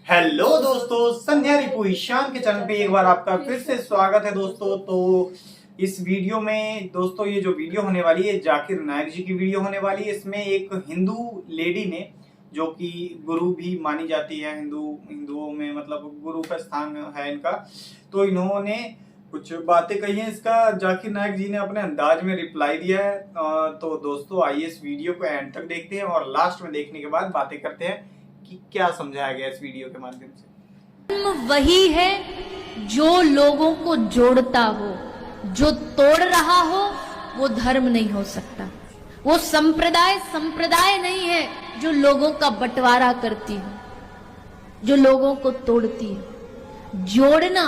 Hello दोस्तों, संध्या रिपु ईशान के channel पे एक बार आपका फिर से स्वागत है दोस्तों। तो इस वीडियो में दोस्तों ये जो वीडियो होने वाली है जाकिर नायक जी की वीडियो होने वाली है। इसमें एक हिंदू लेडी ने, जो कि गुरु भी मानी जाती है हिंदुओं में, मतलब गुरु का स्थान है इनका, तो इन्होंने कुछ बातें कही हैं। इसका जाकिर नायक जी ने अपने अंदाज में रिप्लाई दिया है। तो दोस्तों आइए इस वीडियो को एंड तक देखते हैं और लास्ट में देखने के बाद बातें करते हैं कि क्या समझाया गया इस वीडियो के माध्यम से। धर्म वही है जो लोगों को जोड़ता हो, जो तोड़ रहा हो वो धर्म नहीं हो सकता। वो संप्रदाय नहीं है जो लोगों का बंटवारा करती है, जो लोगों को तोड़ती है। जोड़ना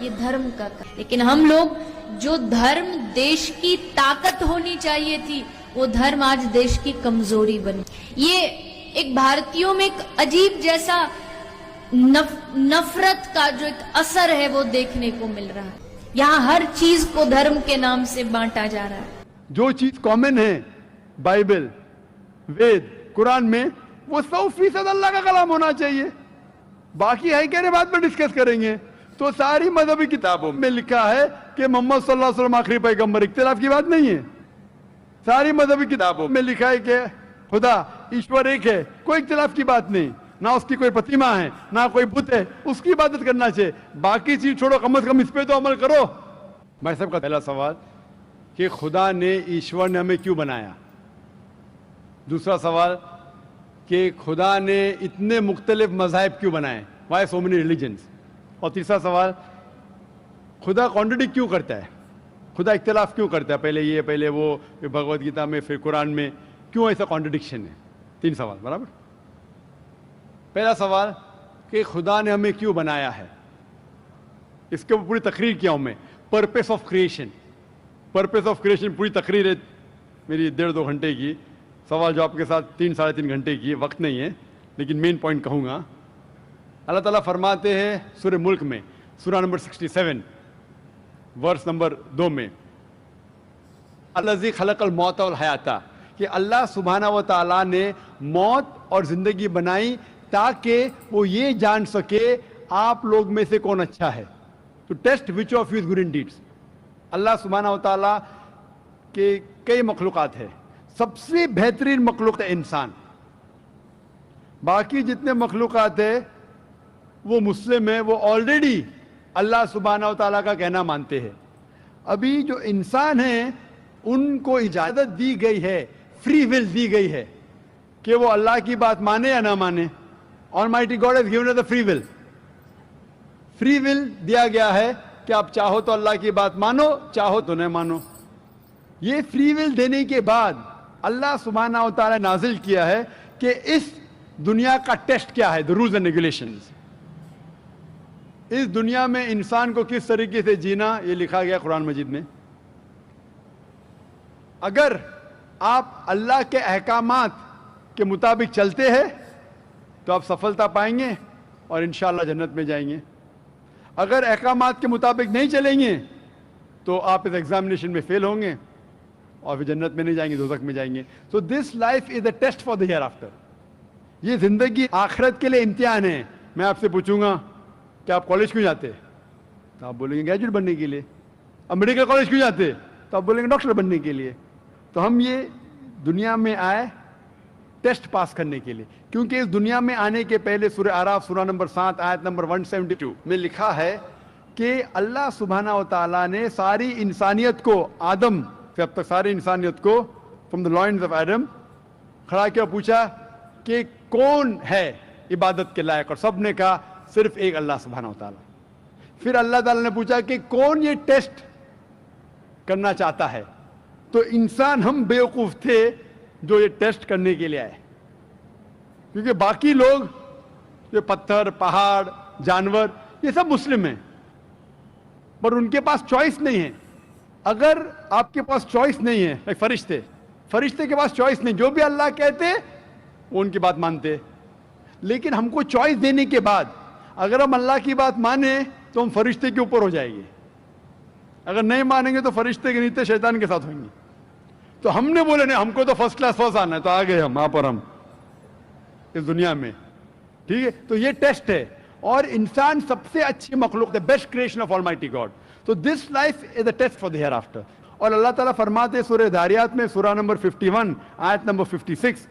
ये धर्म का लेकिन हम लोग जो धर्म देश की ताकत होनी चाहिए थी, वो धर्म आज देश की कमजोरी बनी। ये एक भारतीयों में एक अजीब जैसा नफरत का जो एक असर है वो देखने को मिल रहा है। यहाँ हर चीज को धर्म के नाम से बांटा जा रहा है। जो चीज कॉमन है बाइबल, वेद, कुरान में, वो 100% अल्लाह का कलाम होना चाहिए। बाकी है कहने बाद में डिस्कस करेंगे। तो सारी मजहबी किताबों में लिखा है कि मोहम्मद सल्लल्लाहु अलैहि वसल्लम आखिरी पैगंबर, इख्तिलाफ की बात नहीं है। सारी मजहबी किताबों में लिखा है कि खुदा ईश्वर एक है, कोई इख्तिलाफ की बात नहीं। ना उसकी कोई प्रतिमा है, ना कोई बुत है, उसकी इबादत करना चाहिए। बाकी चीज छोड़ो, कम से कम इस पे तो अमल करो। भाई साहब का पहला सवाल कि खुदा ने, ईश्वर ने हमें क्यों बनाया। दूसरा सवाल कि खुदा ने इतने मुख्तलिफ मज़ाहिब क्यों बनाए, वाई सो मेनी रिलीजन्स। और तीसरा सवाल, खुदा कॉन्ट्रडिक्ट क्यों करता है, खुदा इख्तिलाफ क्यों करता है, पहले ये पहले वो, भगवद गीता में फिर कुरान में, क्यों ऐसा कॉन्ट्रडिक्शन है। 3 सवाल बराबर। पहला सवाल कि खुदा ने हमें क्यों बनाया है, इसके ऊपर पूरी तकरीर किया हूं मैं। Purpose of creation, purpose of creation पूरी तकरीर है मेरी 1.5-2 घंटे की, सवाल जवाब के साथ 3-3.5 घंटे की, वक्त नहीं है लेकिन मेन पॉइंट कहूँगा। अल्लाह ताला फरमाते हैं सूरह मुल्क में, सूरह नंबर 67 वर्स नंबर 2 में, अल्लाज़ी खलक़ल मौत वल हयाता, कि अल्लाह सुब्हाना व तआला ने मौत और ज़िंदगी बनाई ताकि वो ये जान सके आप लोग में से कौन अच्छा है, to test which of you is good in deeds. अल्लाह सुब्हाना व तआला के कई मखलूक़ात है, सबसे बेहतरीन मखलूक़ है इंसान। बाकी जितने मखलूक़ात है वो मुस्लिम है, वो ऑलरेडी अल्लाह सुब्हाना व तआला का कहना मानते हैं। अभी जो इंसान है उनको इजाज़त दी गई है, फ्री विल दी गई है कि वो अल्लाह की बात माने या ना माने। Almighty God has given us the free will. Free will दिया गया है कि आप चाहो तो अल्लाह की बात मानो, चाहो तो न मानो। ये फ्री विल देने के बाद अल्लाह सुब्हाना व तआला नाजिल किया है कि इस दुनिया का टेस्ट क्या है, द रूल्स एंड रेगुलेशंस। इस दुनिया में इंसान को किस तरीके से जीना, ये लिखा गया कुरान मजीद में। अगर आप अल्लाह के अहकामात के मुताबिक चलते हैं तो आप सफलता पाएंगे और इंशाअल्लाह जन्नत में जाएंगे। अगर अहकामात के मुताबिक नहीं चलेंगे तो आप इस एग्जामिनेशन में फेल होंगे और फिर जन्नत में नहीं जाएंगे, दोज़ख में जाएंगे। So this life is a test for the hereafter. ये जिंदगी आखिरत के लिए इम्तिहान है। मैं आपसे पूछूंगा कि आप कॉलेज क्यों जाते, तो आप बोलेंगे ग्रेजुएट बनने के लिए। अब मेडिकल कॉलेज क्यों जाते, तो आप बोलेंगे डॉक्टर बनने के लिए। तो हम ये दुनिया में आए टेस्ट पास करने के लिए, क्योंकि इस दुनिया में आने के पहले सूरह आराफ सूरह नंबर 7 आयत नंबर 172 में लिखा है कि अल्लाह सुब्हाना व तआला ने सारी इंसानियत को, आदम से अब तक सारी इंसानियत को, फ्रॉम द लॉइन्स ऑफ एडम, खड़ा किया, पूछा कि कौन है इबादत के लायक, और सब ने कहा सिर्फ एक अल्लाह सुब्हाना व तआला। फिर अल्लाह ताला ने पूछा कि कौन ये टेस्ट करना चाहता है, तो इंसान हम बेवकूफ थे जो ये टेस्ट करने के लिए आए। क्योंकि बाकी लोग, ये पत्थर, पहाड़, जानवर, ये सब मुस्लिम हैं, पर उनके पास चॉइस नहीं है। अगर आपके पास चॉइस नहीं है, एक फरिश्ते के पास चॉइस नहीं, जो भी अल्लाह कहते वो उनकी बात मानते। लेकिन हमको चॉइस देने के बाद अगर हम अल्लाह की बात माने तो हम फरिश्ते के ऊपर हो जाएंगे, अगर नहीं मानेंगे तो फरिश्ते के नीचे शैतान के साथ होंगे। तो हमने बोले नहीं, हमको तो फर्स्ट क्लास फर्स्ट आना है, तो आ गए हम वहां पर, हम इस दुनिया में। ठीक है, तो ये टेस्ट है। और इंसान सबसे अच्छी मखलूक है, best creation of almighty God. तो this life is a test for the hereafter. और अल्लाह ताला फरमाते सूरह धारियात में सूरह नंबर 51 आयत नंबर 56,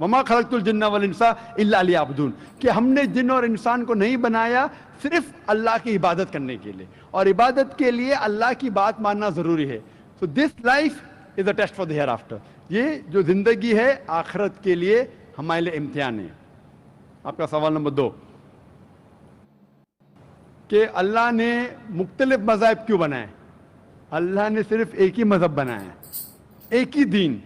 वमा खलक़तुल जिन्ना वल इंसा इल्ला लियअबुदून, कि हमने जिन और इंसान को नहीं बनाया सिर्फ अल्लाह की इबादत करने के लिए, और इबादत के लिए अल्लाह की बात मानना जरूरी है. So this life is a test for the hereafter. ये जो जिंदगी है आखिरत के लिए हमारे लिए इम्तिहान है. आपका सवाल नंबर 2 कि अल्लाह ने मुख्तलिफ मज़हब क्यों बनाए. अल्लाह ने सिर्फ एक ही मज़हब बनाया है, एक ही दीन,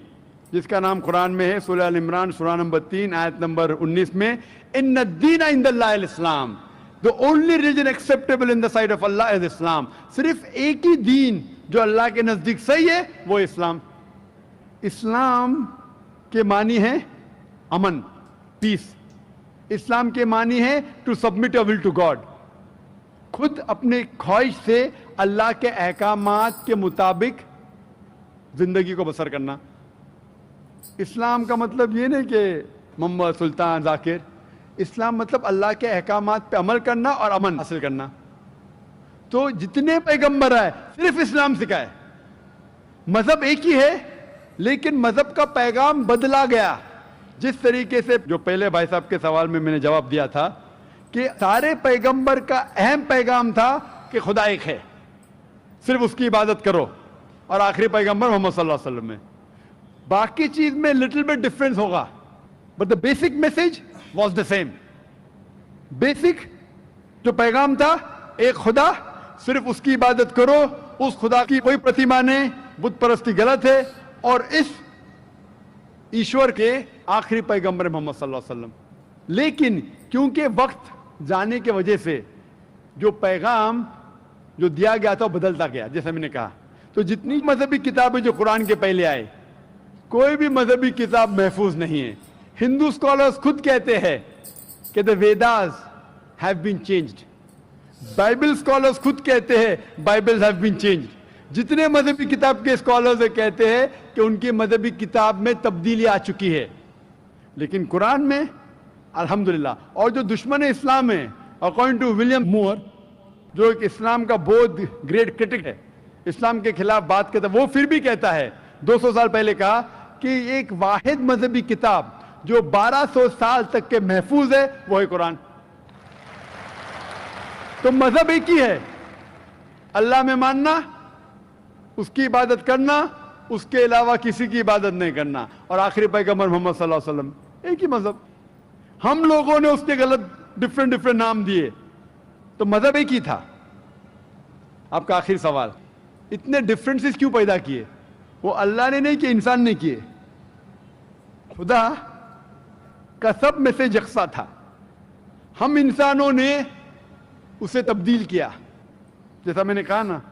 जिसका नाम कुरान में है सूरह अल इमरान सूरह नंबर 3 आयत नंबर 19 में, इन्ना दीना इंदल्लाहिल इस्लाम, the only religion acceptable in the sight of Allah is Islam. सिर्फ एक ही दीन जो अल्लाह के नजदीक सही है वो इस्लाम. इस्लाम के मानी है अमन, पीस. इस्लाम के मानी है to submit your will to God, खुद अपने ख्वाहिश से अल्लाह के अहकामात के मुताबिक जिंदगी को बसर करना. इस्लाम का मतलब ये नहीं कि मोहम्मद सुल्तान जाकिर. इस्लाम मतलब अल्लाह के अहकामात पे अमल करना और अमन हासिल करना. तो जितने पैगंबर आए सिर्फ इस्लाम सिखाए. मजहब एक ही है लेकिन मजहब का पैगाम बदला गया. जिस तरीके से जो पहले भाई साहब के सवाल में मैंने जवाब दिया था कि सारे पैगंबर का अहम पैगाम था कि खुदा एक है, सिर्फ उसकी इबादत करो, और आखिरी पैगंबर मोहम्मद सल्लल्लाहु अलैहि वसल्लम में. बाकी चीज में लिटिल बिट डिफरेंस होगा, but the basic message was the same. Basic जो पैगाम था, एक खुदा, सिर्फ उसकी इबादत करो, उस खुदा की कोई प्रतिमा नहीं, बुत परस्ती गलत है, और इस ईश्वर के आखिरी पैगंबर मोहम्मद सल्लल्लाहु अलैहि वसल्लम. लेकिन क्योंकि वक्त जाने की वजह से जो पैगाम जो दिया गया था वो बदलता गया, जैसे मैंने कहा. तो जितनी मजहबी किताबें जो कुरान के पहले आए, कोई भी मजहबी किताब महफूज नहीं है. हिंदू स्कॉलर्स खुद कहते हैं कि the Vedas have been changed. Bible scholars खुद कहते हैं बाइबल्स हैव बीन चेंज्ड. जितने मजहबी किताब के स्कॉलर्स कहते हैं कि उनकी मजहबी किताब में तब्दीली आ चुकी है, लेकिन कुरान में अल्हम्दुलिल्लाह. और जो दुश्मन इस्लाम है, अकॉर्डिंग टू विलियम मूर, जो एक इस्लाम का बहुत ग्रेट क्रिटिक है, इस्लाम के खिलाफ बात करता है, वो फिर भी कहता है 200 साल पहले कहा कि एक वाहिद मजहबी किताब जो 1200 साल तक के महफूज है वो है कुरान. तो मजहब एक ही है, अल्लाह में मानना, उसकी इबादत करना, उसके अलावा किसी की इबादत नहीं करना, और आखिरी पैगंबर मोहम्मद सल्लल्लाहु अलैहि वसल्लम. एक ही मजहब. हम लोगों ने उसके गलत डिफरेंट नाम दिए, तो मजहब एक ही था. आपका आखिरी सवाल, इतने डिफरेंसेस क्यों पैदा किए? वो अल्लाह ने नहीं किए, इंसान ने किए. खुदा का सब मैसेज यकसा था, हम इंसानों ने उसे तब्दील किया. जैसा मैंने कहा ना,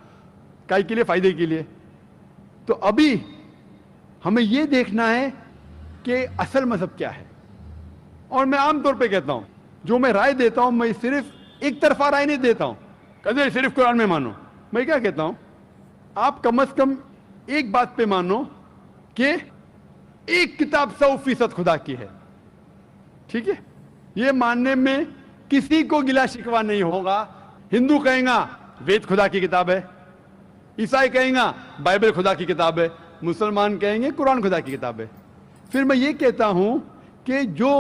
काई के लिए, फायदे के लिए. तो अभी हमें यह देखना है कि असल मजहब क्या है. और मैं आमतौर पे कहता हूं, जो मैं राय देता हूं, मैं सिर्फ एक तरफा राय नहीं देता हूं, कदे सिर्फ कुरान में मानो. मैं क्या कहता हूं, आप कम से कम एक बात पे मानो कि एक किताब 100% खुदा की है. ठीक है, ये मानने में किसी को गिला शिकवा नहीं होगा. हिंदू कहेगा वेद खुदा की किताब है, ईसाई कहेगा बाइबल खुदा की किताब है, मुसलमान कहेंगे कुरान खुदा की किताब है. फिर मैं ये कहता हूं कि जो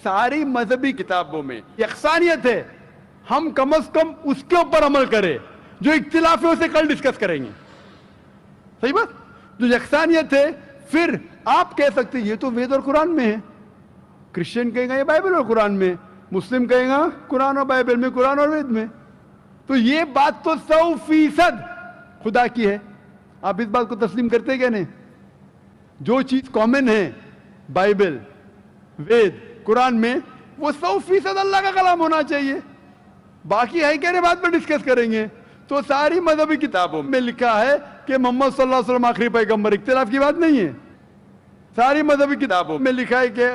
सारी मजहबी किताबों में यकसानियत है, हम कम से कम उसके ऊपर अमल करें. जो इख्तिलाफ है उसे कल डिस्कस करेंगे. सही बात. जो यकसानियत है, फिर आप कह सकते हैं ये तो वेद और कुरान में है, क्रिश्चियन कहेगा ये बाइबल और कुरान में, मुस्लिम कहेगा कुरान और बाइबल में, कुरान और वेद में. तो ये बात तो 100% खुदा की है. आप इस बात को तस्लीम करते क्या नहीं? जो चीज कॉमन है बाइबल, वेद, कुरान में, वो 100% अल्लाह का कलाम होना चाहिए. बाकी है क्या बात पर डिस्कस करेंगे. तो सारी मजहबी किताबों में लिखा है कि मोहम्मद सल्लल्लाहु अलैहि वसल्लम आखिरी पैगंबर, इख्तिलाफ की बात नहीं है. सारी मजहबी किताबों में लिखा है कि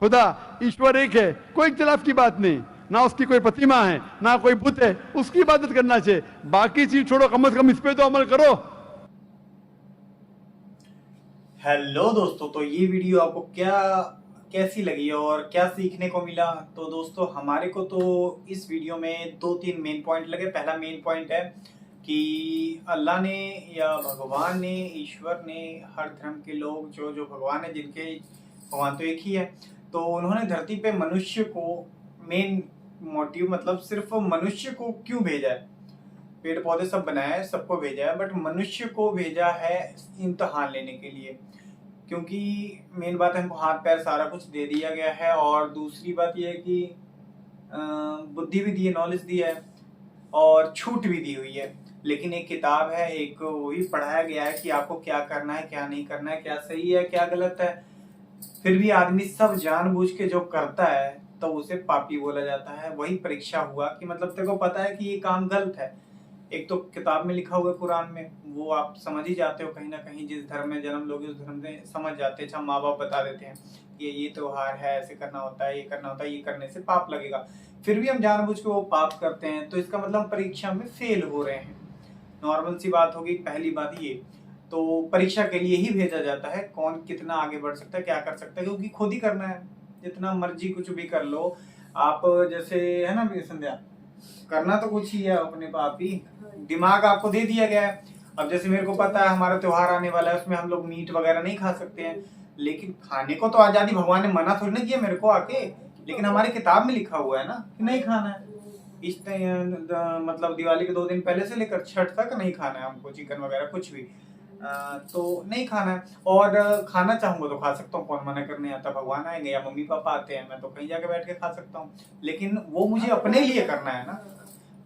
खुदा ईश्वर एक है, कोई इख्तिलाफ की बात नहीं. ना उसकी कोई प्रतिमा है, ना कोई बुत है, उसकी इबादत करना चाहिए. बाकी चीज छोड़ो, कम से कम इस पे तो अमल करो. हेलो दोस्तों, तो ये वीडियो आपको क्या कैसी लगी और क्या सीखने को मिला। तो दोस्तों हमारे को तो इस वीडियो में 2-3 मेन पॉइंट लगे। पहला मेन पॉइंट है कि अल्लाह ने या भगवान ने, ईश्वर ने, हर धर्म के लोग जो भगवान है, जिनके भगवान तो एक ही है, तो उन्होंने धरती पे मनुष्य को मेन मोटिव मतलब सिर्फ मनुष्य को क्यों भेजा है। पेड़ पौधे सब बनाया है, सबको भेजा है, बट मनुष्य को भेजा है इम्तिहान लेने के लिए। क्योंकि मेन बात है हमको हाथ पैर सारा कुछ दे दिया गया है, और दूसरी बात यह है कि बुद्धि भी दी है, नॉलेज दी है और छूट भी दी हुई है। लेकिन एक किताब है, एक वही पढ़ाया गया है कि आपको क्या करना है, क्या नहीं करना है, क्या सही है, क्या गलत है। फिर भी आदमी सब जानबूझ के जो करता है तो उसे पापी बोला जाता है। वही परीक्षा हुआ कि मतलब तेरे को पता है कि ये काम गलत है। एक तो किताब में लिखा हुआ है कुरान में, वो आप समझ ही जाते हो कहीं ना कहीं, जिस धर्म में जन्म लोगे उस धर्म में समझ जाते हैं। माँ बाप बता देते हैं कि ये त्योहार है, ऐसे करना होता है, ये करना होता है, ये करने से पाप लगेगा। फिर भी हम जानबूझ के वो पाप करते हैं, तो इसका मतलब परीक्षा में फेल हो रहे हैं। नॉर्मल सी बात होगी। पहली बात ये, तो परीक्षा के लिए ही भेजा जाता है, कौन कितना आगे बढ़ सकता है, क्या कर सकता है, क्योंकि खुद ही करना है। जितना मर्जी कुछ भी कर लो आप, जैसे है ना संध्या, करना तो कुछ ही है अपने पाप ही। दिमाग आपको दे दिया गया है। अब जैसे मेरे को पता है हमारा त्योहार आने वाला है, उसमें हम लोग मीट वगैरह नहीं खा सकते हैं, लेकिन खाने को तो आजादी, भगवान ने मना थोड़ी ना किया मेरे को आके, लेकिन हमारी किताब में लिखा हुआ है ना कि नहीं खाना है। इस मतलब दिवाली के 2 दिन पहले से लेकर छठ तक नहीं खाना है हमको, चिकन वगैरह कुछ भी तो नहीं खाना है। और खाना चाहूंगा तो खा सकता हूँ, कौन मना करने आता। भगवान आएंगे या मम्मी पापा आते हैं, मैं तो कहीं जाके बैठ के खा सकता हूँ, लेकिन वो मुझे अपने लिए करना है ना।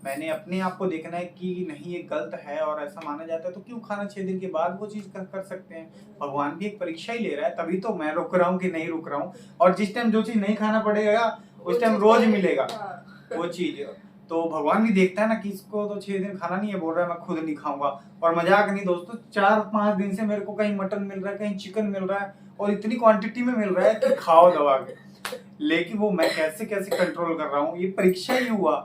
मैंने अपने आप को देखना है कि नहीं ये गलत है और ऐसा माना जाता है, तो क्यों खाना। 6 दिन के बाद वो चीज कर सकते हैं। भगवान भी एक परीक्षा ही ले रहा है, तभी तो मैं रुक रहा हूँ कि नहीं रुक रहा हूँ। और जिस टाइम जो चीज नहीं खाना पड़ेगा उस टाइम रोज मिलेगा वो चीज। तो भगवान भी देखता है ना कि इसको तो 6 दिन खाना नहीं है, बोल रहा है मैं खुद नहीं खाऊंगा। और मजाक नहीं दोस्तों, 4-5 दिन से मेरे को कहीं मटन मिल रहा है, कहीं चिकन मिल रहा है, और इतनी क्वांटिटी में मिल रहा है कि खाओ दबा के। लेकिन वो मैं कैसे कैसे कंट्रोल कर रहा हूँ। ये परीक्षा ही हुआ।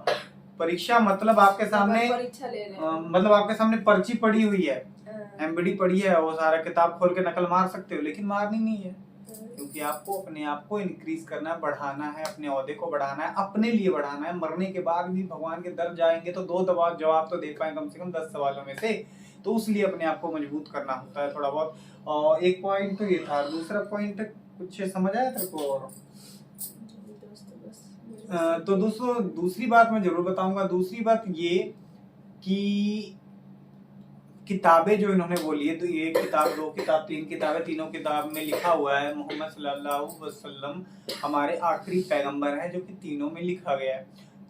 परीक्षा मतलब आपके सामने मतलब आपके सामने पर्ची पड़ी हुई है, एमबीडी पड़ी है, वो सारा किताब खोल के नकल मार सकते हो, लेकिन मारनी नहीं है। क्योंकि आपको अपने आप को इंक्रीज करना है, बढ़ाना है, अपने ओहदे को बढ़ाना है, अपने लिए बढ़ाना है। मरने के बाद भी भगवान के दर जाएंगे तो 2 जवाब तो दे पाए कम से कम 10 सवालों में से। तो उसलिए अपने आप को मजबूत करना होता है थोड़ा बहुत। और एक पॉइंट तो ये था। दूसरा पॉइंट कुछ समझ आया तेरे को? और तो दोस्तों दूसरी बात मैं जरूर बताऊंगा। दूसरी बात ये कि किताबें जो इन्होंने बोली है, तो ये किताब, 2 किताब, 3 किताबें, तीनों किताब में लिखा हुआ है मोहम्मद सल्लल्लाहु अलैहि वसल्लम हमारे आखिरी पैगंबर हैं, जो कि तीनों में लिखा गया है।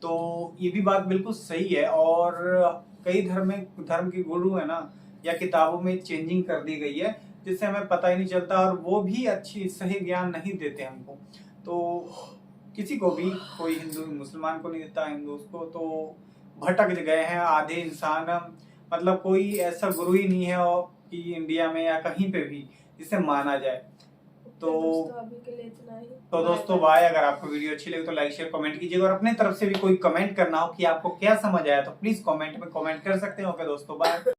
तो ये भी बात बिल्कुल सही है। और कई धर्म के गुरु है ना, या किताबों में चेंजिंग कर दी गई है जिससे हमें पता ही नहीं चलता, और वो भी अच्छी सही ज्ञान नहीं देते हमको। तो किसी को भी, कोई हिंदू मुसलमान को नहीं देता, हिंदू उसको, तो भटक गए हैं आधे इंसान। मतलब कोई ऐसा गुरु ही नहीं है कि इंडिया में या कहीं पे भी जिसे माना जाए। तो अभी के लिए इतना ही। तो दोस्तों बाय। अगर आपको वीडियो अच्छी लगी तो लाइक शेयर कमेंट कीजिएगा, और अपने तरफ से भी कोई कमेंट करना हो कि आपको क्या समझ आया तो प्लीज कमेंट में कमेंट कर सकते हो। ओके दोस्तों, बाय।